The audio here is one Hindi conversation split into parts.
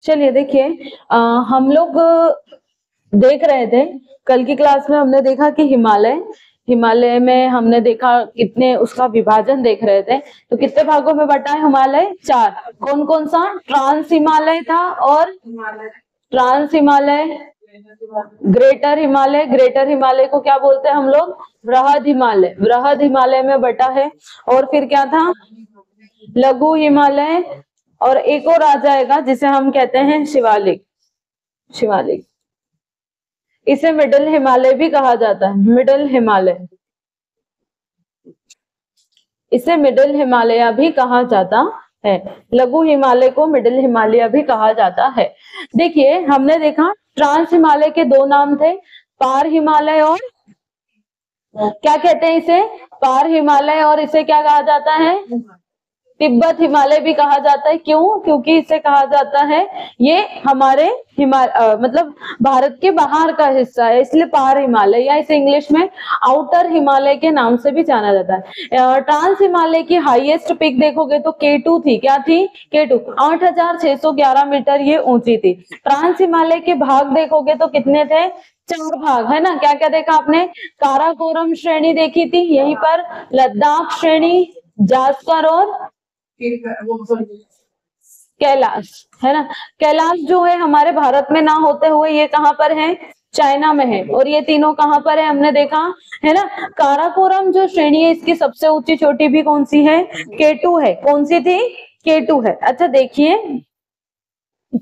चलिए देखिए, हम लोग देख रहे थे कल की क्लास में, हमने देखा कि हिमालय में हमने देखा कितने उसका विभाजन देख रहे थे। तो कितने भागों में बटा है हिमालय? 4। कौन कौन सा? ट्रांस हिमालय था और trans Himalaya, greater Himalaya. Greater Himalaya को क्या बोलते हैं हम लोग? वृहद हिमालय। वृहद हिमालय में बटा है। और फिर क्या था? लघु हिमालय। और एक और आ जाएगा जिसे हम कहते हैं शिवालिक। शिवालिक, इसे मिडिल हिमालय भी कहा जाता है। मिडिल हिमालय, इसे मिडिल हिमालय भी कहा जाता है। लघु हिमालय को मिडिल हिमालय भी कहा जाता है। देखिए, हमने देखा ट्रांस हिमालय के दो नाम थे, पार हिमालय और क्या कहते हैं इसे? पार हिमालय। और इसे क्या कहा जाता है? तिब्बत हिमालय भी कहा जाता है। क्यों? क्योंकि इसे कहा जाता है ये हमारे मतलब भारत के बाहर का हिस्सा है, इसलिए पार हिमालय, या इसे इंग्लिश में आउटर हिमालय के नाम से भी जाना जाता है। ट्रांस हिमालय की हाईएस्ट पीक देखोगे तो K2 थी। क्या थी? K2 8,611 मीटर ये ऊंची थी। ट्रांस हिमालय के भाग देखोगे तो कितने थे? 4 भाग, है ना। क्या क्या देखा आपने? काराकोरम श्रेणी देखी थी, यहीं पर लद्दाख श्रेणी, जास्कर और कैलाश, है ना। कैलाश जो है हमारे भारत में ना होते हुए ये कहां पर है? चाइना में है। और ये तीनों कहां पर है? हमने देखा है ना। काराकोरम जो श्रेणी है इसकी सबसे ऊंची चोटी भी कौन सी है? K2 है। कौन सी थी? K2 है। अच्छा देखिए,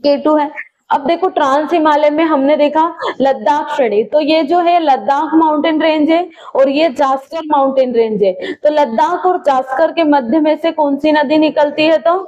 K2 है। अब देखो, ट्रांस हिमालय में हमने देखा लद्दाख श्रेणी, तो ये जो है लद्दाख माउंटेन रेंज है और ये जास्कर माउंटेन रेंज है। तो लद्दाख और जास्कर के मध्य में से कौन सी नदी निकलती है? तो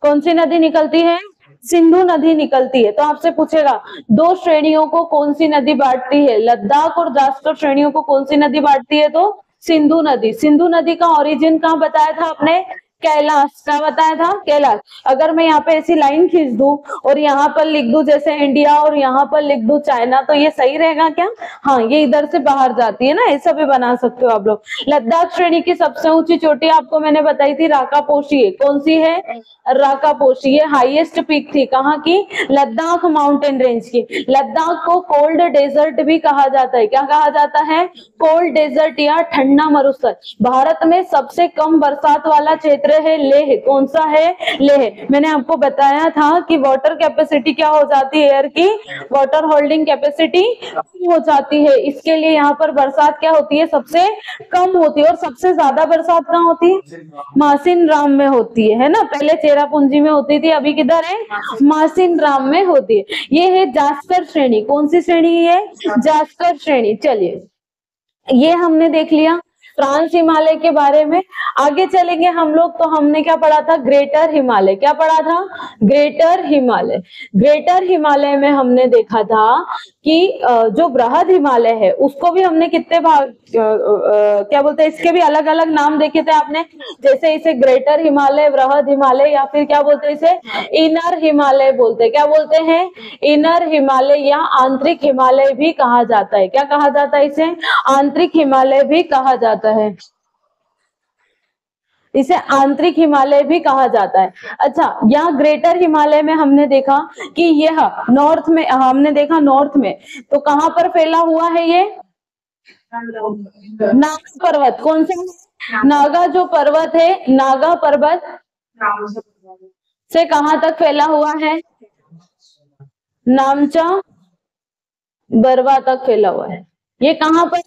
कौन सी नदी निकलती है? सिंधु नदी निकलती है। तो आपसे पूछेगा दो श्रेणियों को कौन सी नदी बांटती है? लद्दाख और जास्कर श्रेणियों को कौन सी नदी बांटती है? तो सिंधु नदी। सिंधु नदी का ओरिजिन कहाँ बताया था आपने? कैलाश। क्या बताया था? कैलाश। अगर मैं यहाँ पे ऐसी लाइन खींच दूं और यहाँ पर लिख दूं जैसे इंडिया और यहाँ पर लिख दूं चाइना, तो ये सही रहेगा क्या? हाँ, ये इधर से बाहर जाती है ना, ऐसा भी बना सकते हो आप लोग। लद्दाख श्रेणी की सबसे ऊंची चोटी आपको मैंने बताई थी राकापोशी है। कौन सी है? राकापोशी। ये हाईएस्ट पीक थी कहाँ की? लद्दाख माउंटेन रेंज की। लद्दाख को कोल्ड डेजर्ट भी कहा जाता है। क्या कहा जाता है? कोल्ड डेजर्ट या ठंडा मरुस्थल। भारत में सबसे कम बरसात वाला क्षेत्र है लेह। कौन सा है? लेह। मैंने आपको बताया था कि वाटर कैपेसिटी क्या हो जाती है एयर की? वाटर होल्डिंग कैपेसिटी हो जाती है। इसके लिए यहाँ पर बरसात क्या होती है? सबसे कम होती है। और सबसे ज्यादा बरसात कहाँ होती है? मासिन राम में होती है ना। पहले चेरापूंजी में होती थी, अभी किधर है? मासिन राम में होती है। ये है जास्कर श्रेणी। कौन सी श्रेणी है? जास्कर श्रेणी। चलिए, ये हमने देख लिया ट्रांस हिमालय के बारे में। आगे चलेंगे हम लोग तो हमने क्या पढ़ा था? ग्रेटर हिमालय। क्या पढ़ा था? ग्रेटर हिमालय। ग्रेटर हिमालय में हमने देखा था कि जो बृहद हिमालय है उसको भी हमने कितने भाग क्या बोलते हैं, इसके भी अलग अलग नाम देखे थे आपने। जैसे इसे ग्रेटर हिमालय, बृहद हिमालय, या फिर क्या बोलते हैं इसे? इनर हिमालय बोलते हैं। क्या बोलते हैं? इनर हिमालय या आंतरिक हिमालय भी कहा जाता है। क्या कहा जाता है इसे? आंतरिक हिमालय भी कहा जाता है। इसे आंतरिक हिमालय भी कहा जाता है। अच्छा, यहाँ ग्रेटर हिमालय में हमने देखा कि यह नॉर्थ में, हमने देखा नॉर्थ में, तो कहां पर फैला हुआ है ये? नागा पर्वत। कौन सा? नागा जो पर्वत है, नागा पर्वत से कहां तक फैला हुआ है? नामचा बरवा तक फैला हुआ है। ये कहां पर?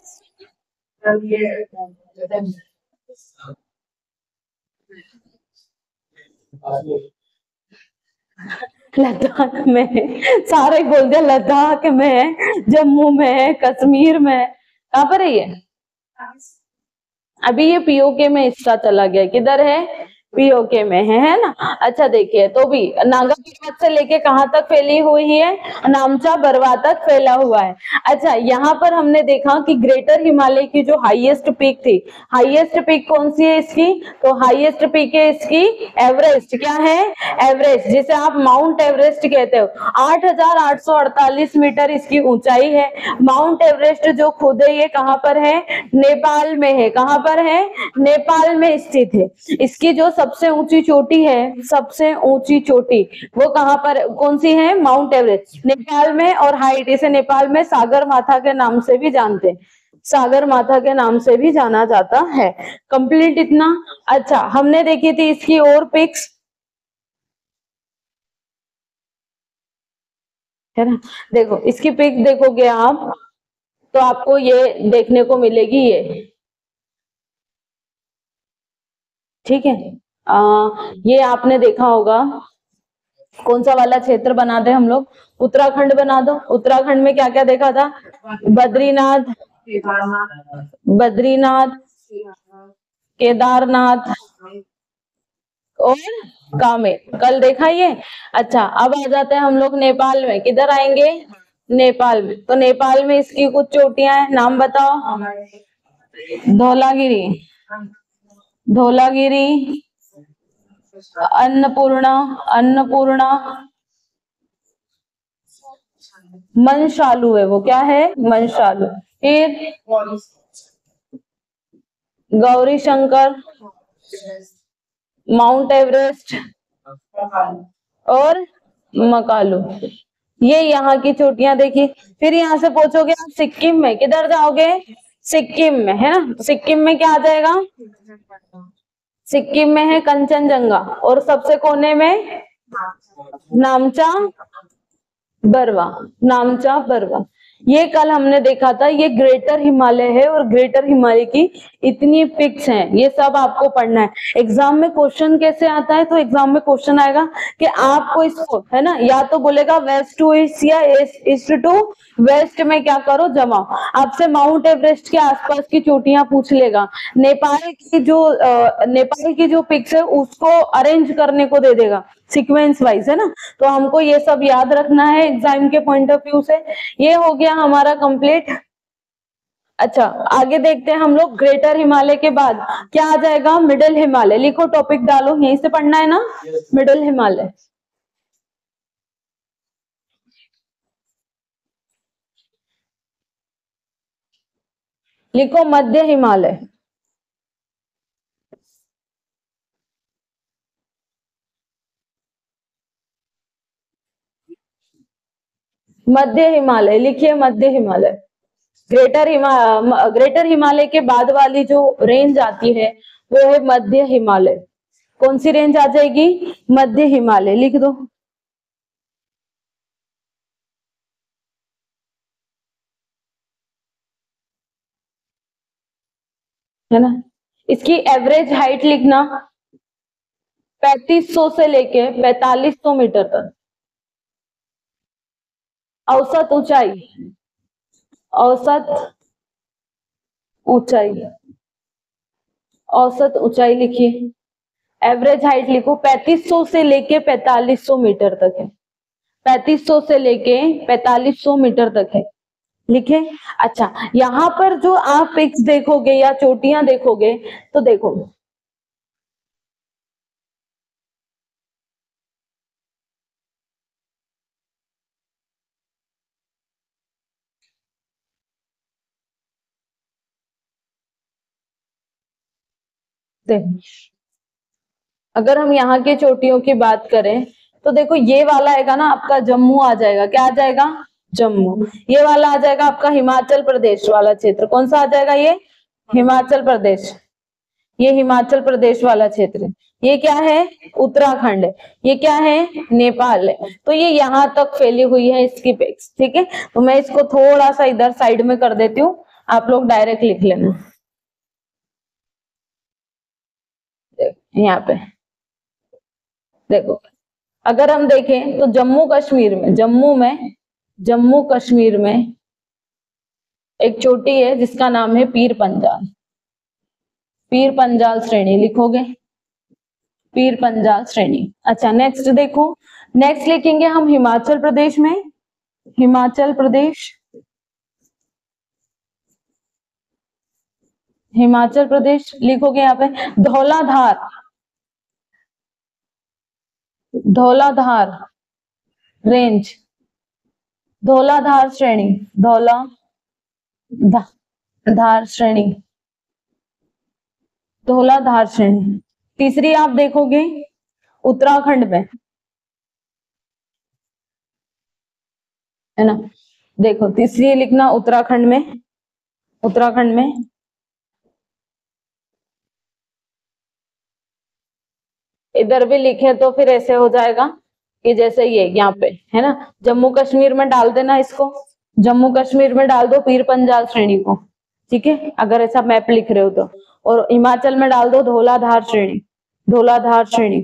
लद्दाख में है। सारे बोल दिया लद्दाख में है, जम्मू में है, कश्मीर में है। कहां पर है ये? अभी ये पीओके में इसका चला गया। किधर है? पीओके में है ना। अच्छा देखिए, तो भी नागा पर्वत से लेके कहां तक फैली हुई है? नामचा बरवा तक फैला हुआ है। अच्छा, यहाँ पर हमने देखा कि ग्रेटर हिमालय की जो हाईएस्ट पीक थी, हाईएस्ट पीक कौन सी है इसकी? तो हाईएस्ट पीक है इसकी एवरेस्ट। क्या है? एवरेस्ट, जिसे आप माउंट एवरेस्ट कहते हो। 8,848 मीटर इसकी ऊंचाई है। माउंट एवरेस्ट जो खुद है ये कहां पर है? नेपाल में है। कहां पर है? नेपाल में स्थित है। इसकी जो सबसे ऊंची चोटी है, सबसे ऊंची चोटी वो कहाँ पर, कौन सी है? माउंट एवरेस्ट, नेपाल में। और हाइट, इसे नेपाल में सागर माथा के नाम से भी जानते हैं, सागर माथा के नाम से भी जाना जाता है। कंप्लीट इतना। अच्छा, हमने देखी थी इसकी और पिक्स, है ना। देखो इसकी पिक देखोगे आप तो आपको ये देखने को मिलेगी ये, ठीक है। ये आपने देखा होगा, कौन सा वाला क्षेत्र बनाते हम लोग? उत्तराखंड बना दो। उत्तराखंड में क्या क्या देखा था? बद्रीनाथ, बद्रीनाथ, केदारनाथ और कामेर, कल देखा ये। अच्छा, अब आ जाते हैं हम लोग नेपाल में। किधर आएंगे? नेपाल में। तो नेपाल में इसकी कुछ चोटियां हैं, नाम बताओ। धौलागिरी, धौलागिरी, अन्नपूर्णा, अन्नपूर्णा, मनशालु है वो, क्या है? मनशालु। फिर गौरी शंकर, माउंट एवरेस्ट और मकालू, ये यहाँ की चोटियां देखी। फिर यहाँ से पूछोगे आप सिक्किम में, किधर जाओगे? सिक्किम में, है ना। तो सिक्किम में क्या आ जाएगा? सिक्किम में है कंचनजंगा, और सबसे कोने में नामचा बरवा, नामचा बरवा। ये कल हमने देखा था, ये ग्रेटर हिमालय है, और ग्रेटर हिमालय की इतनी पिक्स हैं, ये सब आपको पढ़ना है। एग्जाम में क्वेश्चन कैसे आता है? तो एग्जाम में क्वेश्चन आएगा कि आपको इसको, है ना, या तो बोलेगा वेस्ट टू ईस्ट या ईस्ट टू वेस्ट में क्या करो, जमाओ। आपसे माउंट एवरेस्ट के आसपास की चोटियां पूछ लेगा। नेपाल की जो पिक्स है उसको अरेंज करने को दे देगा सीक्वेंस वाइज, है ना। तो हमको ये सब याद रखना है एग्जाम के पॉइंट ऑफ व्यू से। ये हो गया हमारा कंप्लीट। अच्छा, आगे देखते हैं हम लोग। ग्रेटर हिमालय के बाद क्या आ जाएगा? मिडिल हिमालय। लिखो, टॉपिक डालो, यहीं से पढ़ना है ना। मिडिल हिमालय, लिखो मध्य हिमालय, मध्य हिमालय लिखिए, मध्य हिमालय। ग्रेटर हिमालय के बाद वाली जो रेंज आती है वो है मध्य हिमालय। कौन सी रेंज आ जाएगी? मध्य हिमालय, लिख दो। है ना। इसकी एवरेज हाइट लिखना 3500 से लेके 4500 मीटर तक। औसत ऊंचाई, औसत ऊंचाई, औसत ऊंचाई लिखिए। एवरेज हाइट लिखो, 3500 से लेके 4500 मीटर तक है। 3500 से लेके 4500 मीटर तक है, लिखे। अच्छा, यहाँ पर जो आप पिक्स देखोगे या चोटियां देखोगे तो देखो, देखो अगर हम यहाँ के चोटियों की बात करें तो देखो, ये वाला आएगा ना आपका जम्मू आ जाएगा। क्या आ जाएगा? जम्मू। ये वाला आ जाएगा आपका हिमाचल प्रदेश वाला क्षेत्र। कौन सा आ जाएगा? ये हिमाचल प्रदेश, ये हिमाचल प्रदेश वाला क्षेत्र। ये क्या है? उत्तराखंड है। ये क्या है? नेपाल है। तो ये यहाँ तक फैली हुई है इसकी पिक्स, ठीक है। तो मैं इसको थोड़ा सा इधर साइड में कर देती हूँ, आप लोग डायरेक्ट लिख लेना। यहाँ पे देखो, अगर हम देखें तो जम्मू कश्मीर में, जम्मू कश्मीर में एक चोटी है जिसका नाम है पीर पंजाल। पीर पंजाल श्रेणी लिखोगे, पीर पंजाल श्रेणी। अच्छा, नेक्स्ट देखो, नेक्स्ट लिखेंगे हम हिमाचल प्रदेश में, हिमाचल प्रदेश, हिमाचल प्रदेश लिखोगे यहाँ पे धौलाधार, धौलाधार रेंज, धौलाधार श्रेणी, धौलाधार श्रेणी, धौलाधार श्रेणी। तीसरी आप देखोगे उत्तराखंड में, है ना। देखो तीसरी लिखना उत्तराखंड में, उत्तराखंड में। इधर भी लिखे तो फिर ऐसे हो जाएगा कि जैसे ये यहाँ पे है ना, जम्मू कश्मीर में डाल देना इसको, जम्मू कश्मीर में डाल दो पीर पंजाल श्रेणी को, ठीक है, अगर ऐसा मैप लिख रहे हो तो। और हिमाचल में डाल दो धौलाधार श्रेणी, धौलाधार श्रेणी,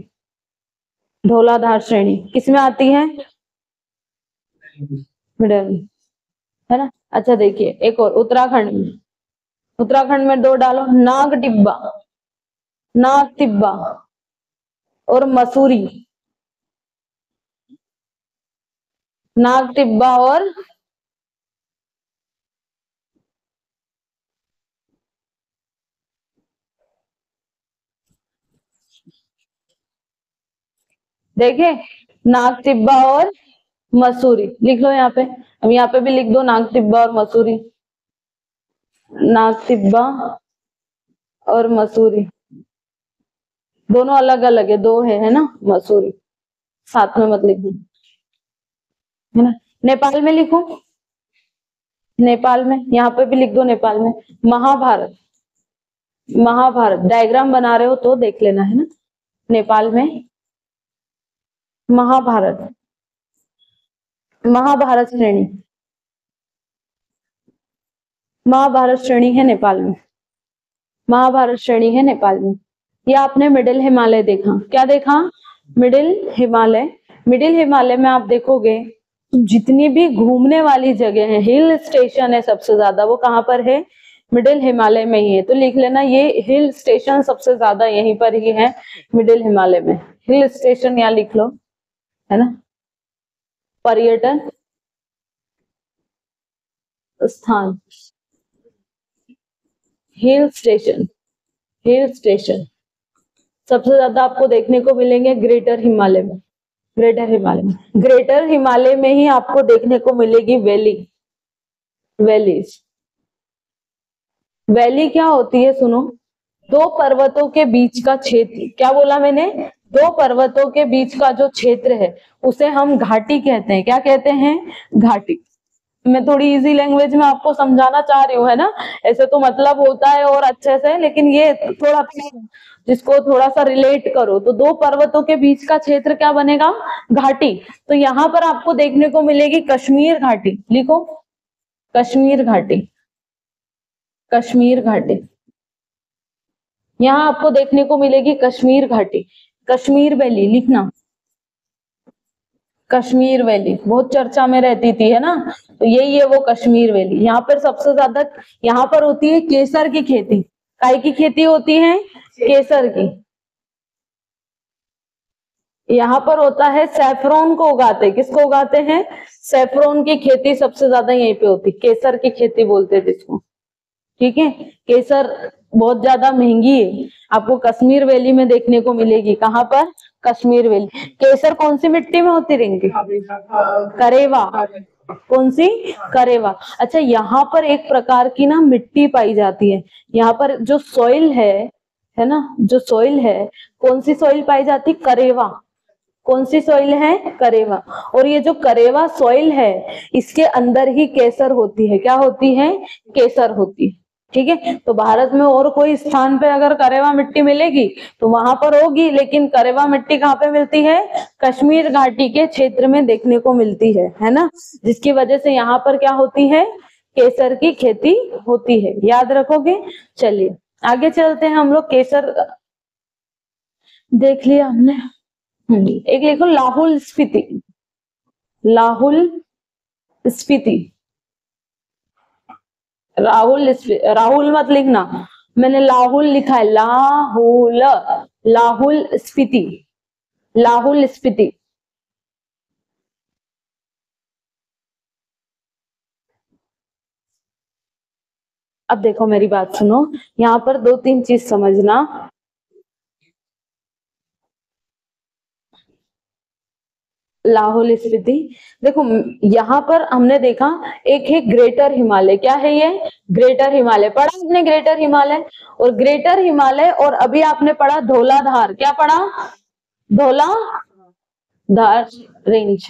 धौलाधार श्रेणी किसमें आती है, मिडल में, है ना। अच्छा देखिए एक और उत्तराखंड में, उत्तराखंड में दो डालो, नाग टिब्बा, नाग टिब्बा और मसूरी, नाग टिब्बा और देखे, नाग टिब्बा और मसूरी लिख लो यहाँ पे। अब यहाँ पे भी लिख दो नाग टिब्बा और मसूरी, नाग टिब्बा और मसूरी, दोनों अलग अलग है, दो है ना, मसूरी साथ में मत लिखो, है ना। नेपाल में लिखो, नेपाल में यहाँ पे भी लिख दो, नेपाल में महाभारत, महाभारत डायग्राम बना रहे हो तो देख लेना, है ना। नेपाल में महाभारत, महाभारत श्रेणी, महाभारत श्रेणी है नेपाल में, महाभारत श्रेणी है नेपाल में। ये आपने मिडिल हिमालय देखा, क्या देखा, मिडिल हिमालय। मिडिल हिमालय में आप देखोगे जितनी भी घूमने वाली जगह है, हिल स्टेशन है सबसे ज्यादा, वो कहाँ पर है, मिडिल हिमालय में ही है। तो लिख लेना ये हिल स्टेशन सबसे ज्यादा यहीं पर ही है, मिडिल हिमालय में। हिल स्टेशन यहाँ लिख लो, है ना। पर्यटन स्थान, हिल स्टेशन, हिल स्टेशन सबसे ज्यादा आपको देखने को मिलेंगे ग्रेटर हिमालय में, ग्रेटर हिमालय में। ग्रेटर हिमालय में ही आपको देखने को मिलेगी वैली, वैलीज। वैली क्या होती है सुनो, दो पर्वतों के बीच का क्षेत्र, क्या बोला मैंने, दो पर्वतों के बीच का जो क्षेत्र है उसे हम घाटी कहते हैं, क्या कहते हैं, घाटी। मैं थोड़ी इजी लैंग्वेज में आपको समझाना चाह रही हूँ, है ना। ऐसे तो मतलब होता है और अच्छे से, लेकिन ये थोड़ा जिसको थोड़ा सा रिलेट करो, तो दो पर्वतों के बीच का क्षेत्र क्या बनेगा, घाटी। तो यहाँ पर आपको देखने को मिलेगी कश्मीर घाटी, लिखो कश्मीर घाटी, कश्मीर घाटी। यहाँ आपको देखने को मिलेगी कश्मीर घाटी, कश्मीर वैली लिखना, कश्मीर वैली बहुत चर्चा में रहती थी, है ना। तो यही है वो कश्मीर वैली। यहाँ पर सबसे ज्यादा यहाँ पर होती है केसर की खेती, काय की खेती होती है, केसर की। यहाँ पर होता है सैफरॉन को उगाते हैं, किसको उगाते हैं, सैफरॉन की खेती सबसे ज्यादा यहीं पे होती, केसर की खेती बोलते हैं जिसको, ठीक है। केसर बहुत ज्यादा महंगी है, आपको कश्मीर वैली में देखने को मिलेगी, कहाँ पर, कश्मीर वैली। केसर कौन सी मिट्टी में होती रहेंगी, करेवा, कौन सी, करेवा। अच्छा यहाँ पर एक प्रकार की ना मिट्टी पाई जाती है, यहाँ पर जो सॉइल है ना, जो सॉइल है, कौन सी सॉइल पाई जाती, करेवा, कौन सी सॉइल है, करेवा। और ये जो करेवा सॉइल है इसके अंदर ही केसर होती है, क्या होती है, केसर होती है, ठीक है। तो भारत में और कोई स्थान पे अगर करेवा मिट्टी मिलेगी तो वहां पर होगी, लेकिन करेवा मिट्टी कहाँ पे मिलती है, कश्मीर घाटी के क्षेत्र में देखने को मिलती है ना। जिसकी वजह से यहाँ पर क्या होती है, केसर की खेती होती है, याद रखोगे। चलिए आगे चलते हैं हम लोग, केसर देख लिया हमने। एक लिखो लाहौल स्पीति, लाहौल स्पीति, राहुल मत लिखना, मैंने लाहौल लिखा है, लाहौल, लाहौल स्पीति, लाहौल स्पीति। अब देखो मेरी बात सुनो, यहाँ पर दो तीन चीज समझना। लाहौल स्पीति। देखो यहाँ पर हमने देखा एक है ग्रेटर हिमालय, क्या है ये? ग्रेटर हिमालय, पढ़ा आपने ग्रेटर हिमालय? और ग्रेटर हिमालय, और अभी आपने पढ़ा धौलाधार, क्या पढ़ा? धौलाधार रेंज।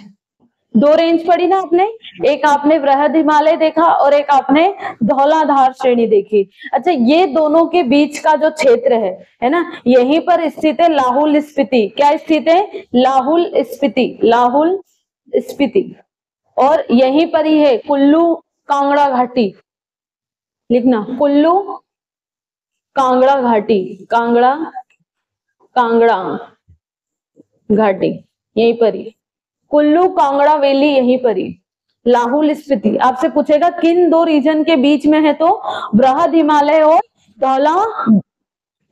दो रेंज पढ़ी ना आपने, एक आपने वृहद हिमालय देखा और एक आपने धौलाधार श्रेणी देखी। अच्छा, ये दोनों के बीच का जो क्षेत्र है ना, यहीं पर स्थित है लाहुल स्पीति। क्या स्थित है? लाहुल स्पीति, लाहुल स्पीति। और यहीं पर ही है कुल्लू कांगड़ा घाटी, लिखना कुल्लू कांगड़ा घाटी, कांगड़ा कांगड़ा घाटी यहीं पर ही, कुल्लू कांगड़ा वैली यहीं पर ही। लाहुल स्पीति आपसे पूछेगा किन दो रीजन के बीच में है, तो बृहद हिमालय और धौला,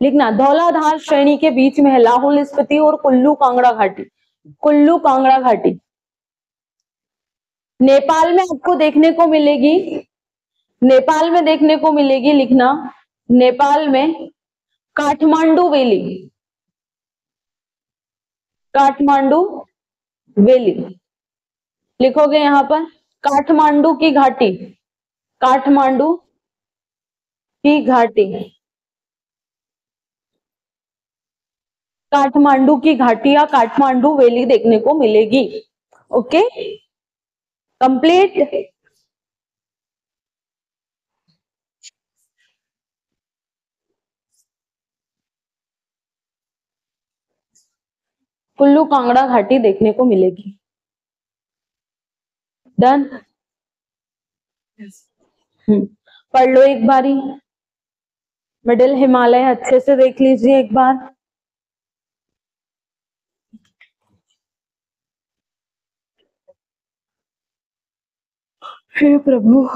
लिखना धौलाधार श्रेणी के बीच में है लाहुल स्पीति और कुल्लू कांगड़ा घाटी, कुल्लू कांगड़ा घाटी। नेपाल में आपको देखने को मिलेगी, नेपाल में देखने को मिलेगी, लिखना नेपाल में काठमांडू वैली, काठमांडू वैली लिखोगे यहां पर, काठमांडू की घाटी, काठमांडू की घाटी, काठमांडू की घाटी या काठमांडू वैली देखने को मिलेगी। Okay, complete. कुल्लू कांगड़ा घाटी देखने को मिलेगी। डन। पढ़ लो एक बारी, मिडिल हिमालय अच्छे से देख लीजिए एक बार। हे प्रभु,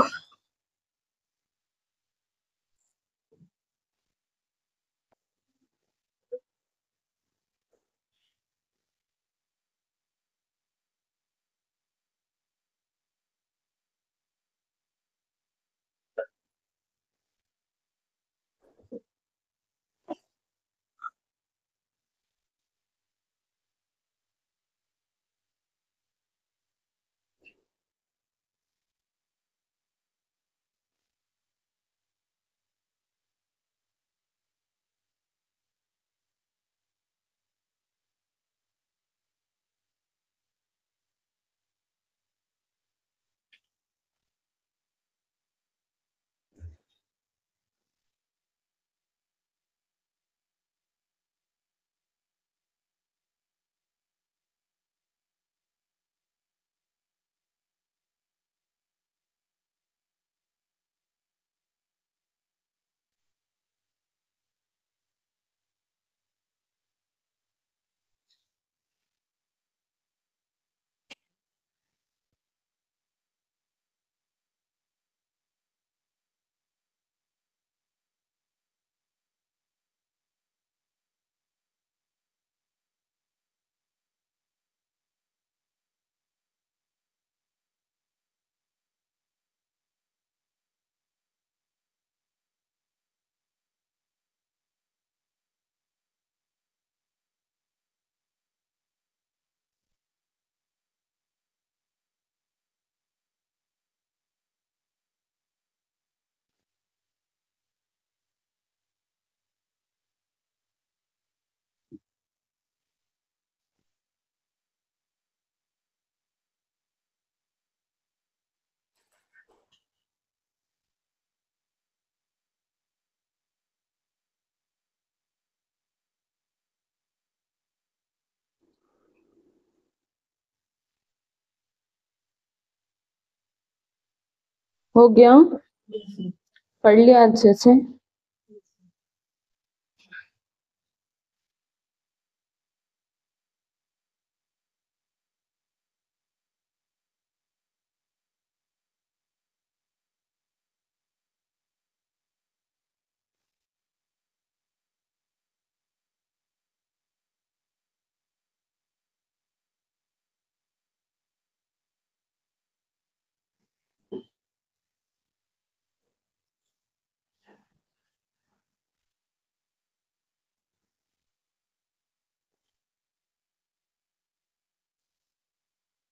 हो गया? पढ़ लिया अच्छे से?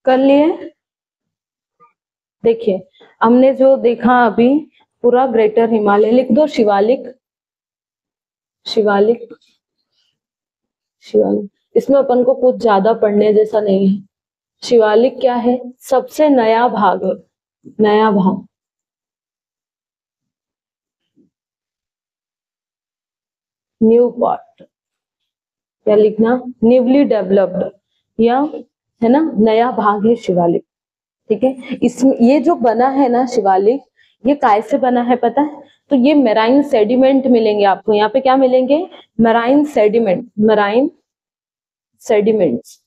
कर लिए। देखिए हमने जो देखा अभी पूरा ग्रेटर हिमालय, लिख दो शिवालिक। शिवालिक शिवालिक, इसमें अपन को कुछ ज्यादा पढ़ने जैसा नहीं है। शिवालिक क्या है? सबसे नया भाग है, नया भाग। न्यू पार्ट, क्या लिखना? न्यूली डेवलप्ड, या है ना, नया भाग है शिवालिक। ठीक है, इसमें ये जो बना है ना शिवालिक, ये काय से बना है पता है? तो ये मेराइन सेडिमेंट मिलेंगे आपको यहाँ पे। क्या मिलेंगे? Marine sediment, marine sediments,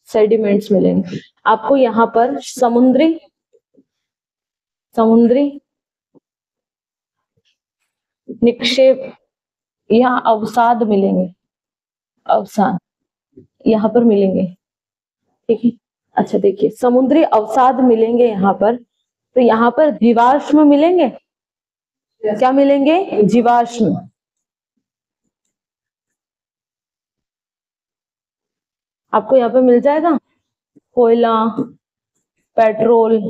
sediments मिलेंगे आपको यहाँ पर। समुद्री, समुद्री निक्षेप या अवसाद मिलेंगे, अवसाद यहाँ पर मिलेंगे। ठीक है, अच्छा देखिए समुद्री अवसाद मिलेंगे यहाँ पर, तो यहाँ पर जीवाश्म मिलेंगे। क्या मिलेंगे? जीवाश्म। आपको यहाँ पे मिल जाएगा कोयला, पेट्रोल,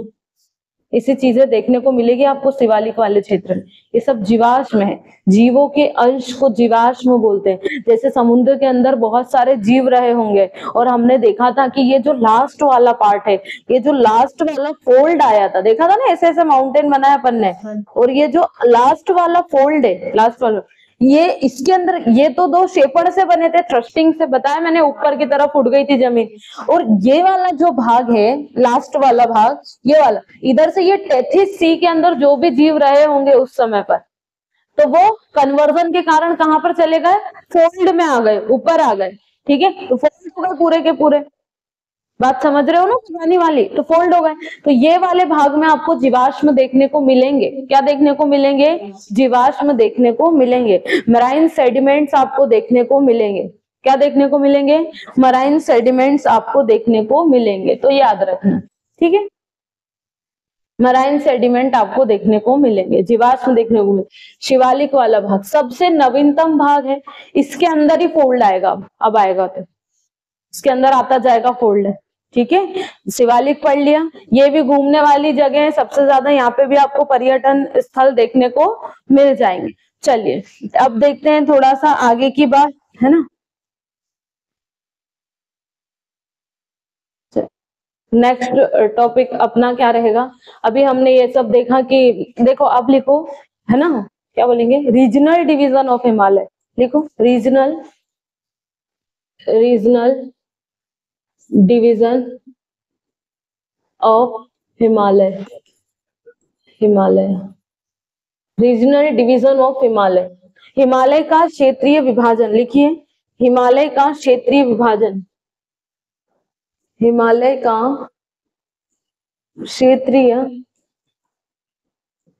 ऐसी चीजें देखने को मिलेगी आपको शिवालिक वाले क्षेत्र में। ये सब जीवाश्म है, जीवों के अंश को जीवाश्म बोलते हैं। जैसे समुद्र के अंदर बहुत सारे जीव रहे होंगे, और हमने देखा था कि ये जो लास्ट वाला पार्ट है, ये जो लास्ट वाला फोल्ड आया था, देखा था ना, ऐसे ऐसे माउंटेन बनाया अपन ने, और ये जो लास्ट वाला फोल्ड है, लास्ट वाला, ये इसके अंदर, ये तो दो शेपड़ से बने थे, थ्रस्टिंग से, बताया मैंने, ऊपर की तरफ उठ गई थी जमीन। और ये वाला जो भाग है, लास्ट वाला भाग, ये वाला, इधर से ये टेथिस सी के अंदर जो भी जीव रहे होंगे उस समय पर, तो वो कन्वर्जन के कारण कहां पर चले गए? फोल्ड में आ गए, ऊपर आ गए। ठीक है, तो फोल्ड हो गए पूरे के पूरे। बात समझ रहे हो ना पुरानी वाली? तो फोल्ड हो गए। तो ये वाले भाग में आपको जीवाश्म देखने को मिलेंगे। क्या देखने को मिलेंगे? जीवाश्म देखने को मिलेंगे। मराइन सेडिमेंट्स आपको देखने को मिलेंगे। क्या देखने को मिलेंगे? मराइन सेडिमेंट्स आपको देखने को मिलेंगे, तो याद रखना। ठीक है, मराइन सेडिमेंट आपको देखने को मिलेंगे, जीवाश्म देखने को मिलेंगे। शिवालिक वाला भाग सबसे नवीनतम भाग है, इसके अंदर ही फोल्ड आएगा। अब आएगा तो इसके अंदर आता जाएगा फोल्ड। ठीक है, शिवालिक पढ़ लिया। ये भी घूमने वाली जगह है, सबसे ज्यादा यहाँ पे भी आपको पर्यटन स्थल देखने को मिल जाएंगे। चलिए अब देखते हैं थोड़ा सा आगे की बात, है ना। नेक्स्ट टॉपिक अपना क्या रहेगा? अभी हमने ये सब देखा कि, देखो अब लिखो, है ना, क्या बोलेंगे? Regional division of Himalaya. लिखो regional, regional division of Himalaya, Himalaya, regional division of Himalaya. Himalaya का क्षेत्रीय विभाजन लिखिए, हिमालय का क्षेत्रीय विभाजन, हिमालय का क्षेत्रीय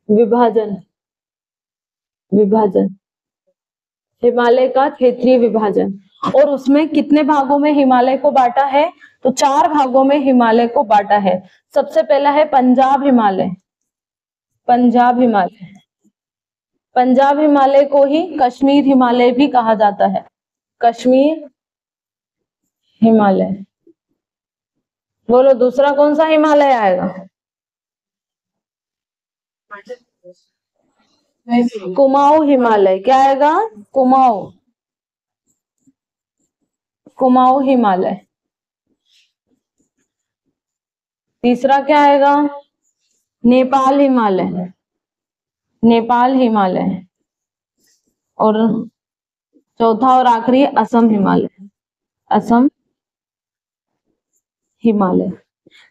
विभाजन, विभाजन, हिमालय का क्षेत्रीय विभाजन। और उसमें कितने भागों में हिमालय को बांटा है? तो 4 भागों में हिमालय को बांटा है। सबसे पहला है पंजाब हिमालय, पंजाब हिमालय, पंजाब हिमालय को ही कश्मीर हिमालय भी कहा जाता है, कश्मीर हिमालय। बोलो दूसरा कौन सा हिमालय आएगा? कुमाऊं हिमालय। क्या आएगा? कुमाऊं, कुमाऊं हिमालय। तीसरा क्या आएगा? नेपाल हिमालय, नेपाल हिमालय। और चौथा और आखिरी असम हिमालय, असम हिमालय।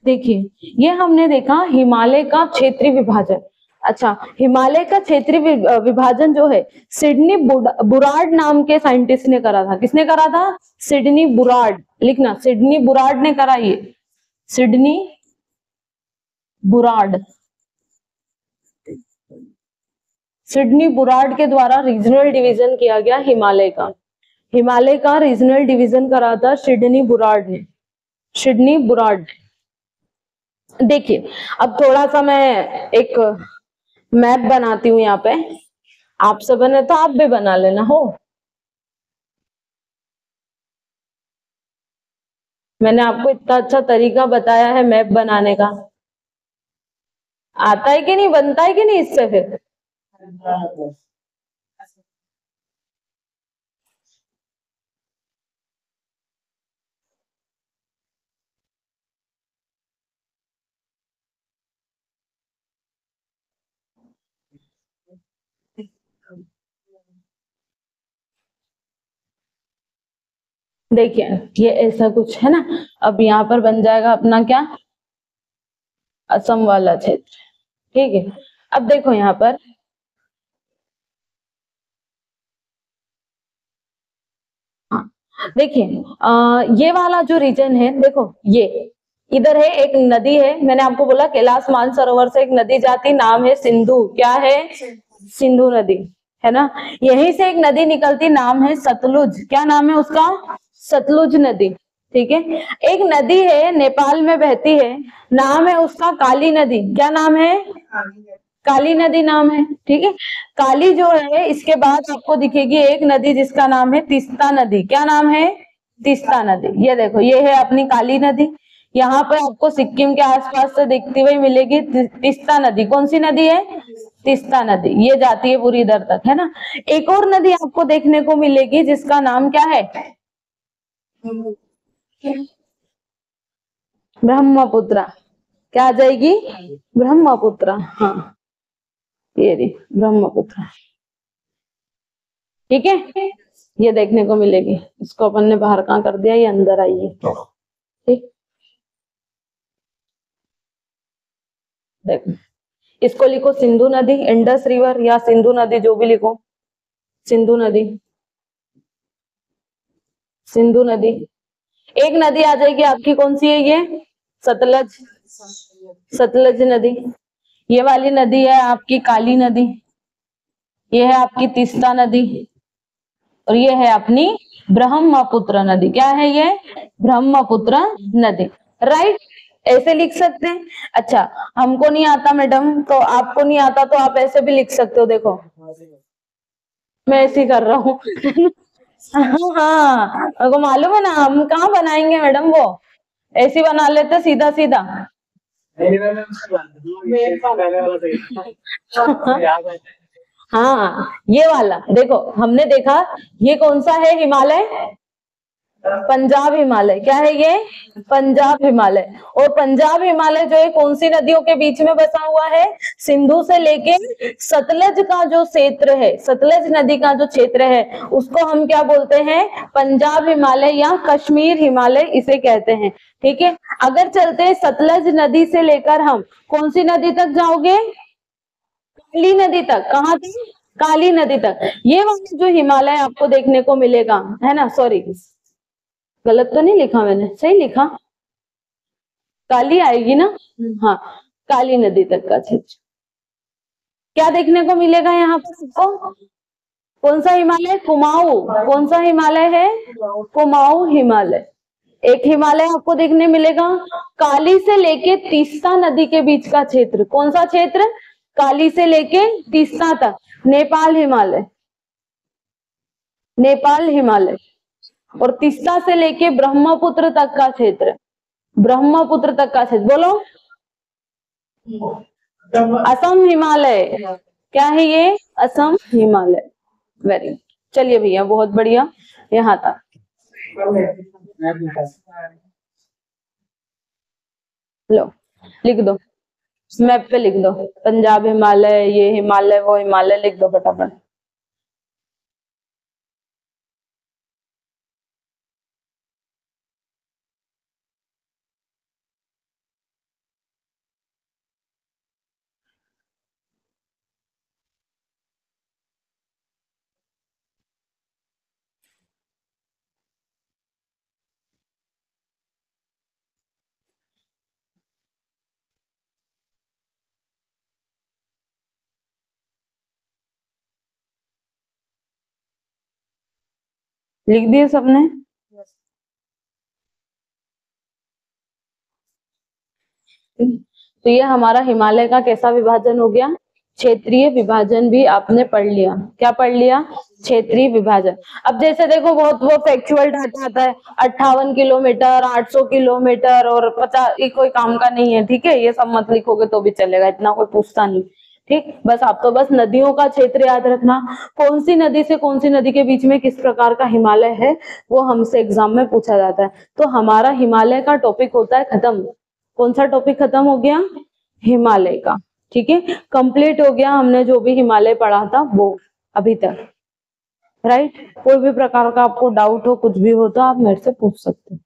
देखिए ये हमने देखा हिमालय का क्षेत्रीय विभाजन। अच्छा, हिमालय का क्षेत्रीय विभाजन जो है सिडनी बुराड नाम के साइंटिस्ट ने करा था। किसने करा था? Sydney Burrard. लिखना, सिडनी बुराड ने करा ये, सिडनी बुराड, सिडनी बुराड के द्वारा रीजनल डिवीजन किया गया हिमालय का। हिमालय का रीजनल डिवीजन करा था सिडनी बुराड ने, सिडनी बुराड। देखिए अब थोड़ा सा मैं एक मैप बनाती हूँ यहाँ पे, आप सब बने तो आप भी बना लेना हो। मैंने आपको इतना अच्छा तरीका बताया है मैप बनाने का। आता है कि नहीं, बनता है कि नहीं इससे फिर? देखिए ये ऐसा कुछ है ना। अब यहाँ पर बन जाएगा अपना क्या, असम वाला क्षेत्र। ठीक है, अब देखो यहाँ पर हाँ, देखिए ये वाला जो रीजन है, देखो ये इधर है, एक नदी है, मैंने आपको बोला कैलाश मानसरोवर से एक नदी जाती, नाम है सिंधु। क्या है? सिंधु नदी, है ना। यहीं से एक नदी निकलती, नाम है सतलुज। क्या नाम है उसका? सतलुज नदी। ठीक है, एक नदी है नेपाल में बहती है, नाम है उसका काली नदी। क्या नाम है? काली नदी नाम है। ठीक है, काली जो है, इसके बाद आपको दिखेगी एक नदी जिसका नाम है तीस्ता नदी। क्या नाम है? तीस्ता नदी। ये देखो, ये है अपनी काली नदी। यहाँ पर आपको सिक्किम के आसपास से दिखती हुई मिलेगी तीस्ता नदी। कौन सी नदी है? तीस्ता नदी। ये जाती है पूरी इधर तक, है ना। एक और नदी आपको देखने को मिलेगी जिसका नाम क्या है? ब्रह्मपुत्र। क्या आ जाएगी? ब्रह्मपुत्र। हाँ, ये रही ब्रह्मपुत्र। ठीक है, ये देखने को मिलेगी। इसको अपन ने बाहर कहाँ कर दिया, ये अंदर आई है। ठीक, देखो इसको लिखो सिंधु नदी, इंडस रिवर या सिंधु नदी, जो भी लिखो। सिंधु नदी, सिंधु नदी। एक नदी आ जाएगी आपकी, कौन सी है ये? सतलज। सतलज नदी। ये वाली नदी है आपकी काली नदी। ये है आपकी तीस्ता नदी, और ये है अपनी ब्रह्मपुत्र नदी। क्या है ये? ब्रह्मपुत्र नदी। राइट, ऐसे लिख सकते हैं। अच्छा, हमको नहीं आता मैडम, तो आपको नहीं आता तो आप ऐसे भी लिख सकते हो। देखो मैं ऐसे ही कर रहा हूँ। हाँ, आपको मालूम है ना, हम कहाँ बनाएंगे मैडम, वो ऐसे बना लेते सीधा सीधा। हाँ, ये वाला देखो, हमने देखा ये कौन सा है हिमालय? पंजाब हिमालय। क्या है ये? पंजाब हिमालय। और पंजाब हिमालय जो है कौन सी नदियों के बीच में बसा हुआ है? सिंधु से लेके सतलज का जो क्षेत्र है, सतलज नदी का जो क्षेत्र है, उसको हम क्या बोलते हैं? पंजाब हिमालय या कश्मीर हिमालय इसे कहते हैं। ठीक है, अगर चलते हैं सतलज नदी से लेकर हम कौन सी नदी तक जाओगे? काली नदी तक। कहाँ तक? काली नदी तक। ये वाला जो हिमालय आपको देखने को मिलेगा, है ना, सॉरी गलत तो नहीं लिखा मैंने, सही लिखा, काली आएगी ना। हाँ, काली नदी तक का क्षेत्र। क्या देखने को मिलेगा यहाँ पर आपको? कौन सा हिमालय? कुमाऊं। कौन सा हिमालय है? कुमाऊं हिमालय। एक हिमालय आपको देखने मिलेगा काली से लेके तीस्ता नदी के बीच का क्षेत्र। कौन सा क्षेत्र? काली से लेके तीस्ता तक, नेपाल हिमालय। नेपाल हिमालय। और तीस्ता से लेके ब्रह्मपुत्र तक का क्षेत्र। ब्रह्मपुत्र तक का क्षेत्र बोलो। असम हिमालय। क्या है ये? असम हिमालय। वेरी, चलिए भैया बहुत बढ़िया, यहाँ तक। लो लिख दो, मैप पे लिख दो, पंजाब हिमालय, ये हिमालय, वो हिमालय, लिख दो फटाफट। लिख दिए सबने? तो ये हमारा हिमालय का कैसा विभाजन हो गया? क्षेत्रीय विभाजन भी आपने पढ़ लिया। क्या पढ़ लिया? क्षेत्रीय विभाजन। अब जैसे देखो बहुत वो फैक्चुअल डाटा आता है, 58 किलोमीटर, 800 किलोमीटर और 50, ये कोई काम का नहीं है, ठीक है, ये सब मत लिखोगे तो भी चलेगा, इतना कोई पूछता नहीं। ठीक, बस आप तो बस नदियों का क्षेत्र याद रखना, कौन सी नदी से कौन सी नदी के बीच में किस प्रकार का हिमालय है, वो हमसे एग्जाम में पूछा जाता है। तो हमारा हिमालय का टॉपिक होता है खत्म। कौन सा टॉपिक खत्म हो गया? हिमालय का। ठीक है, कंप्लीट हो गया, हमने जो भी हिमालय पढ़ा था वो अभी तक। राइट, कोई भी प्रकार का आपको डाउट हो, कुछ भी हो तो आप मेरे से पूछ सकते हो।